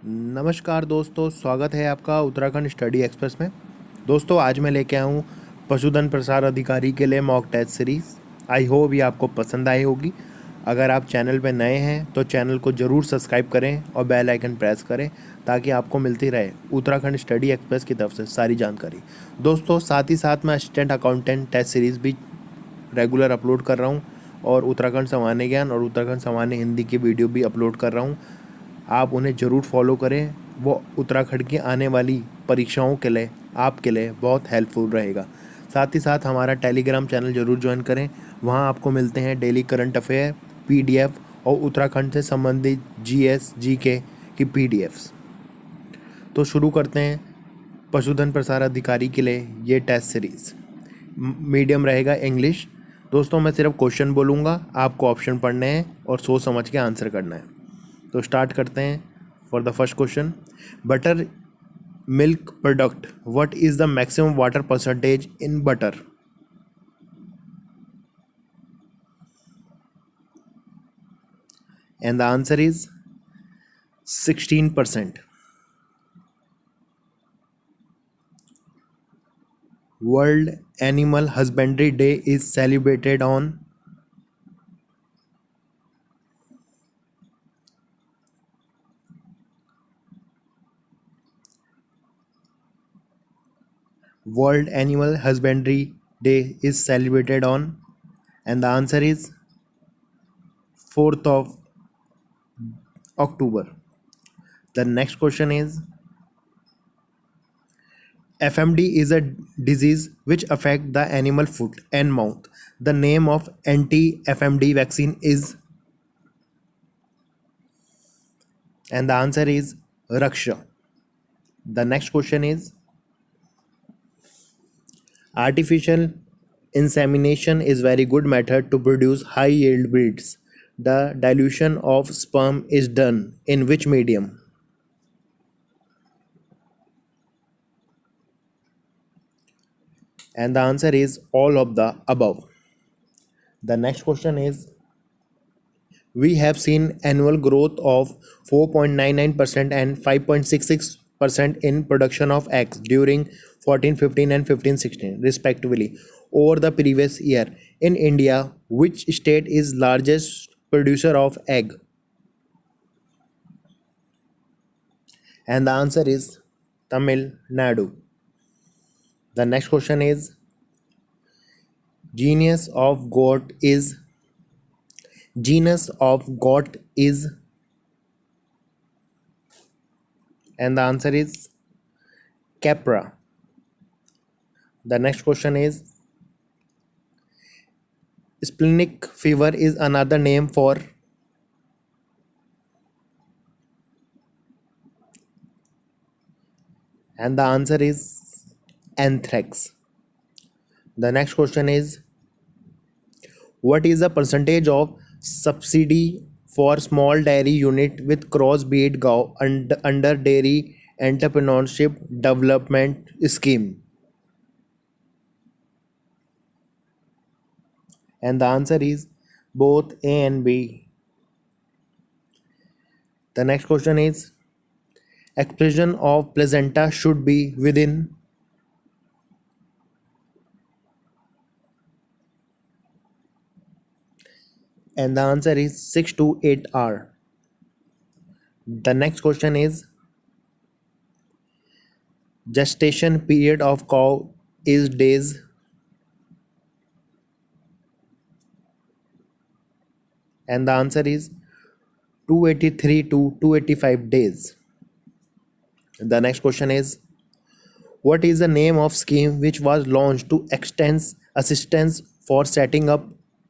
नमस्कार दोस्तों, स्वागत है आपका उत्तराखंड स्टडी एक्सप्रेस में। दोस्तों, आज मैं लेके आया हूँ पशुधन प्रसार अधिकारी के लिए mock test series. I hope ये आपको पसंद आई होगी। अगर आप चैनल पे नए हैं तो चैनल को ज़रूर सब्सक्राइब करें और बेल आइकन प्रेस करें ताकि आपको मिलती रहे उत्तराखंड स्टडी एक्सप्रेस की तरफ से सारी जानकारी। दोस्तों, साथ ही साथ मैं असिस्टेंट अकाउंटेंट टेस्ट सीरीज़ भी रेगुलर अपलोड कर रहा हूँ और उत्तराखंड सामान्य ज्ञान और उत्तराखंड सामान्य हिंदी की वीडियो भी अपलोड कर रहा हूँ। आप उन्हें ज़रूर फॉलो करें, वो उत्तराखंड की आने वाली परीक्षाओं के लिए आपके लिए बहुत हेल्पफुल रहेगा। साथ ही साथ हमारा टेलीग्राम चैनल ज़रूर ज्वाइन करें, वहाँ आपको मिलते हैं डेली करंट अफेयर, पीडीएफ और उत्तराखंड से संबंधित जीएस जीके की पीडीएफ्स। तो शुरू करते हैं पशुधन प्रसार अधिकारी के लिए ये टेस्ट सीरीज़। मीडियम रहेगा इंग्लिश। दोस्तों, मैं सिर्फ क्वेश्चन बोलूँगा, आपको ऑप्शन पढ़ने हैं और सोच समझ के आंसर करना है। तो स्टार्ट करते हैं for the first question. Butter milk product, what is the maximum water percentage in butter? And the answer is 16%. World animal husbandry day is celebrated on? World Animal Husbandry Day is celebrated on? And the answer is 4th of October. The next question is, FMD is a disease which affect the animal foot and mouth. The name of anti-FMD vaccine is? And the answer is Raksha. The next question is, artificial insemination is very good method to produce high yield breeds. The dilution of sperm is done in which medium? And the answer is all of the above. The next question is, we have seen annual growth of 4.99% and 5.66% in production of eggs during 14-15 and 15-16 respectively over the previous year. In India, which state is largest producer of egg? And the answer is Tamil Nadu. The next question is, genus of goat is? Genus of goat is? And the answer is Capra. The next question is, splenic fever is another name for? And the answer is anthrax. The next question is, what is the percentage of subsidy for small dairy unit with crossbreed cow under dairy entrepreneurship development scheme? And the answer is both A and B. The next question is, expression of placenta should be within? And the answer is 6 to 8 hours. The next question is, gestation period of cow is days? And the answer is 283 to 285 days. The next question is, what is the name of scheme which was launched to extend assistance for setting up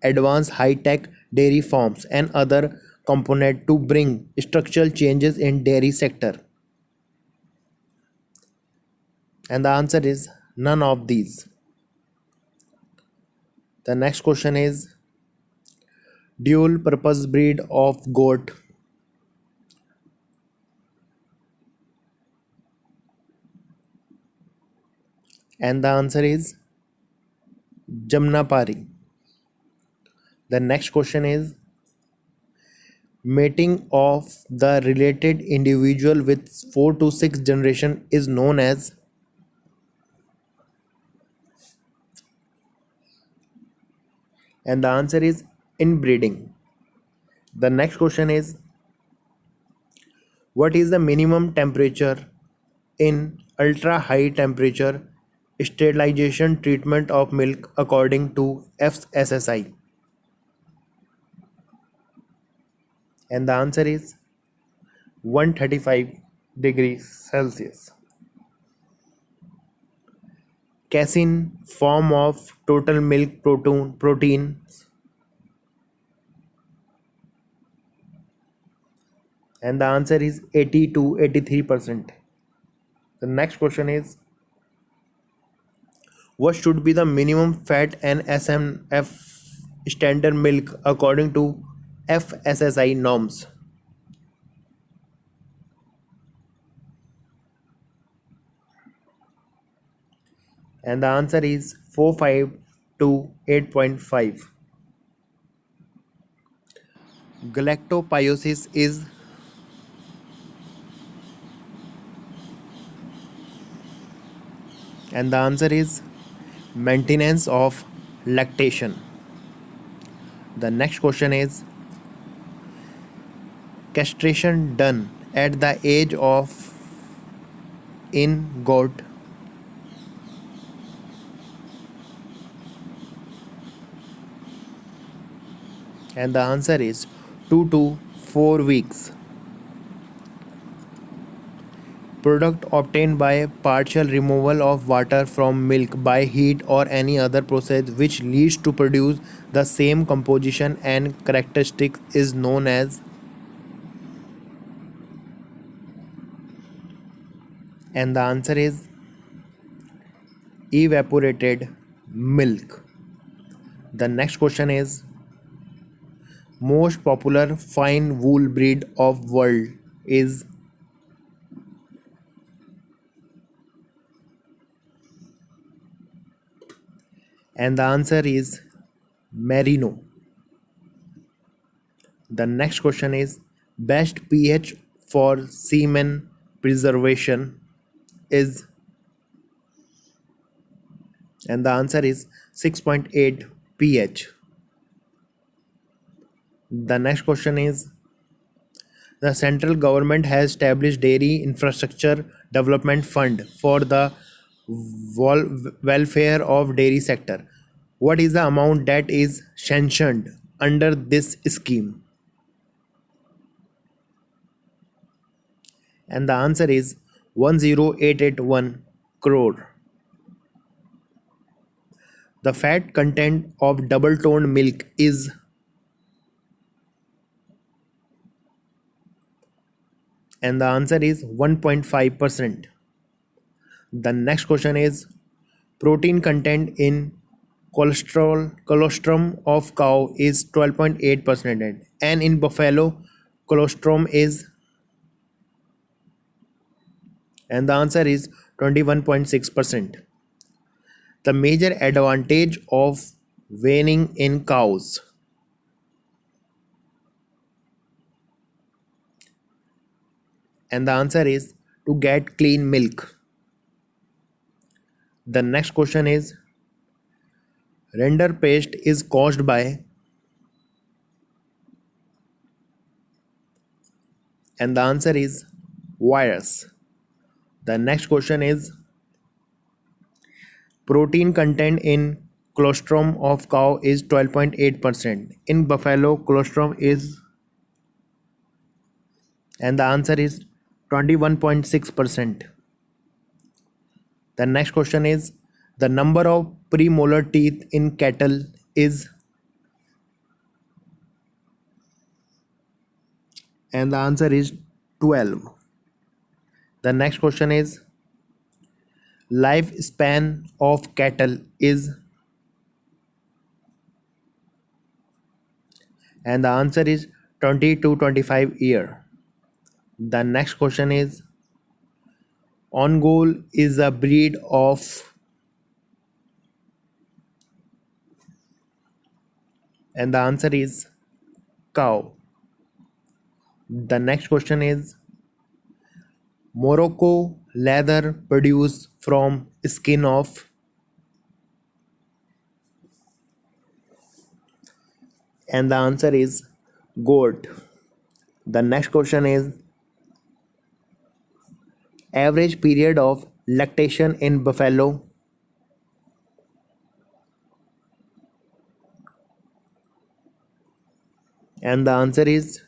advanced high-tech dairy farms and other component to bring structural changes in dairy sector? And the answer is none of these. The next question is, dual purpose breed of goat? And the answer is Jamnapari. The next question is, Mating of the related individual with 4 to 6 generation is known as. And the answer is inbreeding. The next question is, what is the minimum temperature in ultra high temperature sterilization treatment of milk according to FSSI? And the answer is 135 degrees Celsius. Casein form of total milk protein, and the answer is 80 to 83%. The next question is, what should be the minimum fat and SMF standard milk according to FSSI norms? And the answer is 45 to 8.5. Galactopiosis is. And the answer is maintenance of lactation. The next question is, castration done at the age of in goat. And the answer is 2 to 4 weeks. Product obtained by partial removal of water from milk by heat or any other process which leads to produce the same composition and characteristics is known as. And the answer is evaporated milk. The next question is, most popular fine wool breed of world is. And the answer is merino. The next question is, best pH for semen preservation is. And the answer is 6.8 pH. The next question is, the central government has established dairy infrastructure development fund for the welfare of dairy sector. What is the amount that is sanctioned under this scheme? And the answer is 10881 crore. The fat content of double toned milk is. And the answer is 1.5%. The next question is, protein content in colostrum of cow is 12.8% and in buffalo colostrum is. And the answer is 21.6%. The major advantage of weaning in cows. And the answer is to get clean milk. The next question is, rinderpest is caused by. And the answer is virus. The next question is, protein content in colostrum of cow is 12.8%. In buffalo colostrum is. And the answer is 21.6%. The next question is, the number of premolar teeth in cattle is. And the answer is 12. The next question is, lifespan of cattle is. And the answer is 20 to 25 year. The next question is, Ongole is a breed of. And the answer is cow. The next question is Morocco leather produced from skin of, and the answer is goat. The next question is average period of lactation in buffalo, and the answer is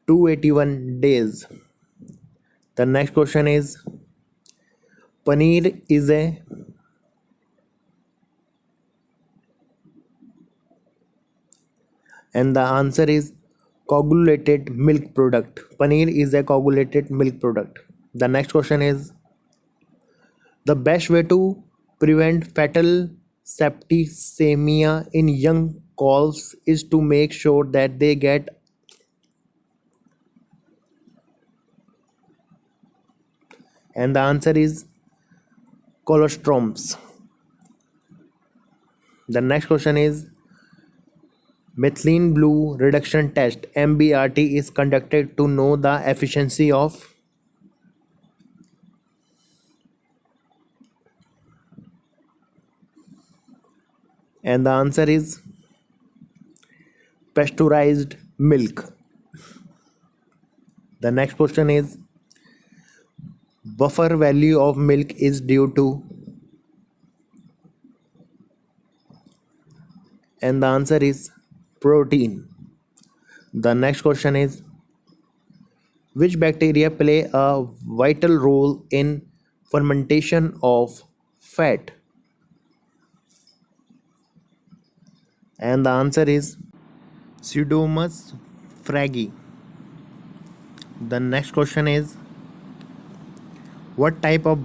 281 days. The next question is paneer is a, and the answer is coagulated milk product. Paneer is a coagulated milk product. The next question is the best way to prevent fatal septicemia in young calves is to make sure that they get, and the answer is colostoms. The next question is methylene blue reduction test MBRT is conducted to know the efficiency of, and the answer is pasteurized milk. The next question is buffer value of milk is due to, and the answer is protein. The next question is which bacteria play a vital role in fermentation of fat, and the answer is Pseudomonas fragi. The next question is what type of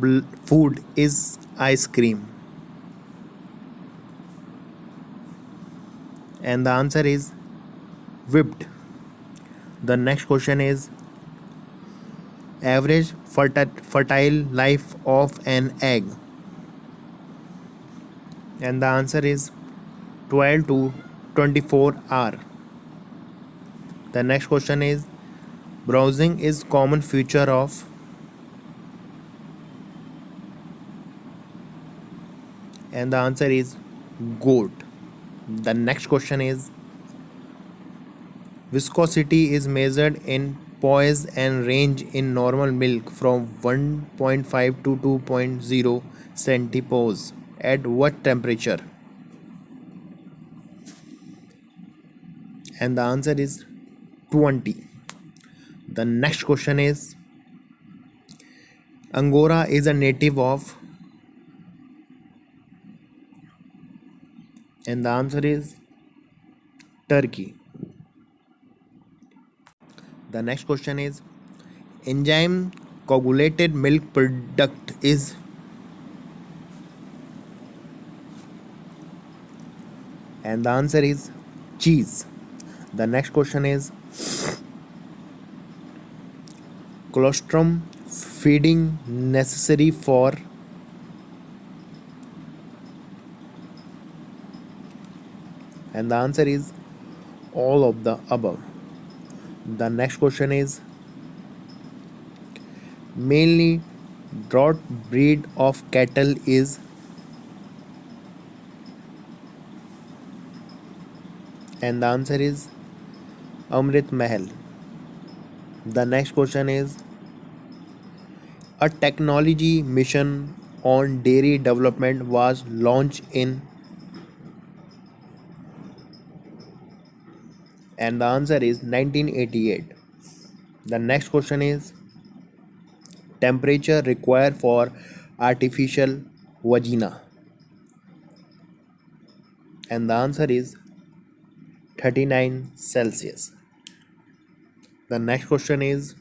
food is ice cream, and the answer is whipped. The next question is average fertile life of an egg, and the answer is 12 to 24 hour. The next question is browsing is common feature of, and the answer is goat. The next question is viscosity is measured in poise and range in normal milk from 1.5 to 2.0 centipose at what temperature, and the answer is 20. The next question is Angora is a native of, and the answer is Turkey. The next question is enzyme coagulated milk product is, and the answer is cheese. The next question is colostrum feeding necessary for, and the answer is all of the above. The next question is mainly drought breed of cattle is, and the answer is Amrit Mahal. The next question is a technology mission on dairy development was launched in, and the answer is 1988. The next question is temperature required for artificial vagina, and the answer is 39 Celsius. The next question is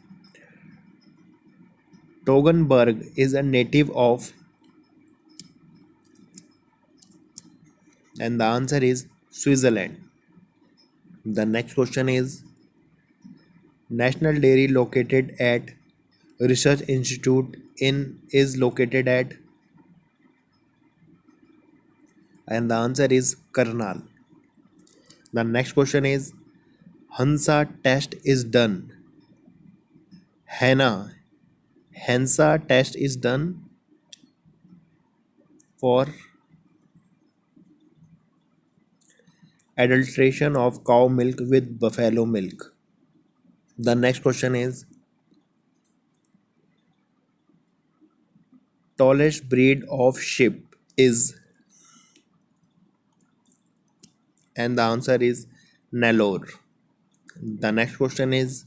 Toggenburg is a native of, and the answer is Switzerland. The next question is National Dairy located at Research Institute in is located at, and the answer is Karnal. The next question is Hansa test is done, हैना, Hansa test is done for adulteration of cow milk with buffalo milk. The next question is tallest breed of sheep is, and the answer is Nellore. The next question is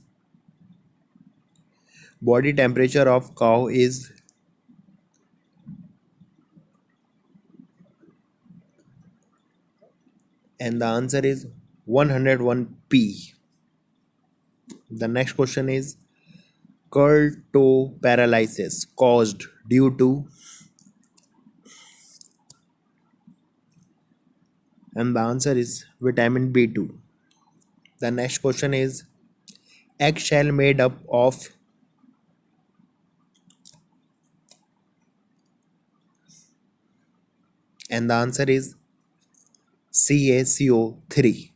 body temperature of cow is, and the answer is 101 P. The next question is curl toe paralysis caused due to, and the answer is vitamin B2. The next question is eggshell made up of, and the answer is CaCO3,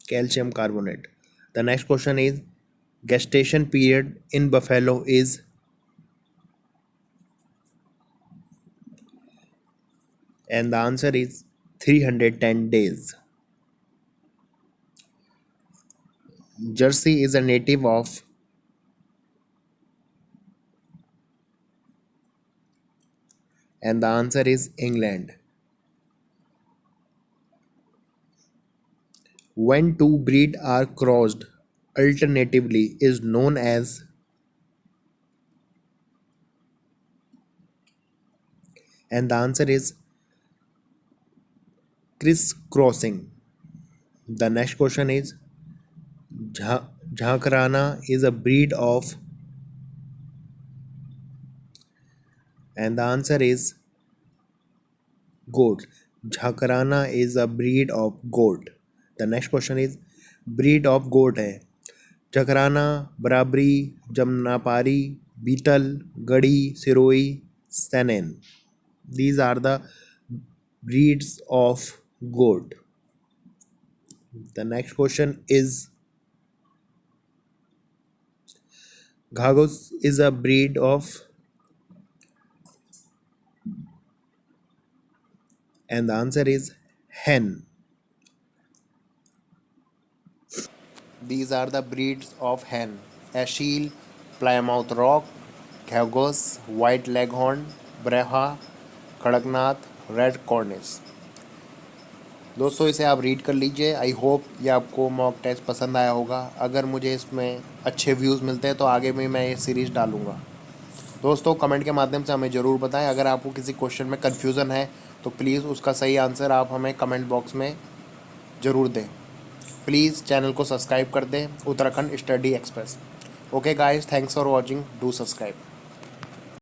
calcium carbonate. The next question is gestation period in buffalo is, and the answer is 310 days. Jersey is a native of, and the answer is England. When two breed are crossed alternatively is known as, and the answer is crisscrossing. The next question is Jhankarana is a breed of, and the answer is goat. Jhankarana is a breed of goat. The next question is breed of goat है Jakhrana, Barbari, Jamunapari, Beetal, Gaddi, Sirohi, Saanen. These are the breeds of goat. The next question is Ghagos is a breed of, and the answer is hen. These are the breeds of hen: Ashil, Plymouth Rock, Ghagos, White Leghorn, Breha, Kadaknath, red कॉर्निस. दोस्तों इसे आप read कर लीजिए. आई hope ये आपको mock test पसंद आया होगा. अगर मुझे इसमें अच्छे व्यूज़ मिलते हैं तो आगे भी मैं ये सीरीज़ डालूँगा. दोस्तों कमेंट के माध्यम से हमें ज़रूर बताएं. अगर आपको किसी क्वेश्चन में कन्फ्यूज़न है तो प्लीज़ उसका सही आंसर आप हमें कमेंट बॉक्स में ज़रूर दें. प्लीज़ चैनल को सब्सक्राइब कर दें Uttarakhand study express. Okay guys, thanks for watching. Do subscribe.